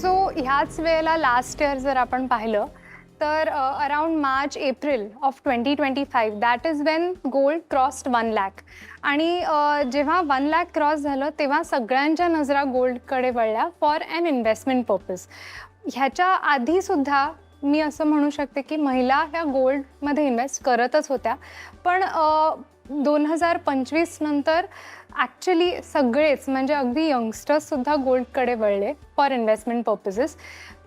So ह्याच वेळेला last year जर आपण पाहिलं तर around March April of 2025 that is Wien gold crossed 1 lakh. आणि जेव्हा 1 लाख क्रॉस झालं तेव्हा सगळ्यांच्या नजरा गोल्डकडे वळल्या फॉर ॲन इन्व्हेस्टमेंट पर्पज. ह्याच्या आधीसुद्धा मी असं म्हणू शकते की महिला ह्या गोल्डमध्ये इन्व्हेस्ट करतच होत्या, पण 2025 नंतर ॲक्च्युली सगळेच म्हणजे अगदी यंगस्टर्ससुद्धा गोल्डकडे वळले फॉर इन्व्हेस्टमेंट पर्पजेस.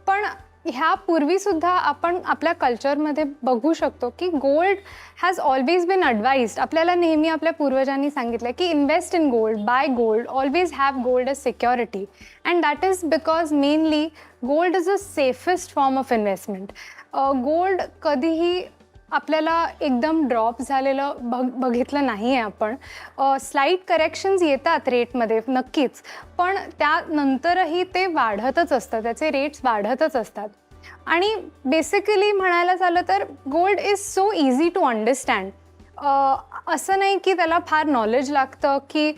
पण ह्यापूर्वीसुद्धा आपण आपल्या कल्चरमध्ये बघू शकतो की gold has always been advised. आपल्याला नेहमी आपल्या पूर्वजांनी सांगितलं की invest in gold, buy gold, always have gold as security. And that is because mainly gold is a safest form of investment. Gold कधीही आपल्याला एकदम ड्रॉप झालेलं बघितलं नाही आहे आपण. स्लाईट करेक्शन्स येतात रेटमध्ये नक्कीच, पण त्यानंतरही ते वाढतच असतं, त्याचे रेट्स वाढतच असतात. आणि बेसिकली म्हणायला झालं तर gold is so easy to understand. असं नाही की त्याला फार नॉलेज लागतं की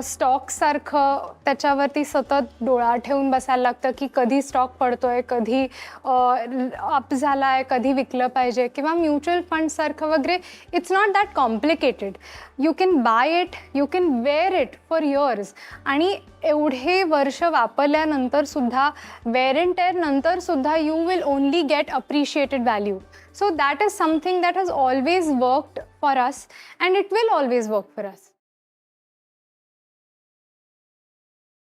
स्टॉकसारखं त्याच्यावरती सतत डोळा ठेवून बसायला लागतं की कधी स्टॉक पडतो आहे, कधी अप झाला आहे, कधी विकलं पाहिजे, किंवा म्युच्युअल फंडसारखं वगैरे. It's not that complicated. You can buy it, you can wear it for years. आणि एवढे वर्ष वापरल्यानंतरसुद्धा, वेअर अँड टेअर नंतरसुद्धा you will only get appreciated value. So that is something that has always worked for us and it will always work for us.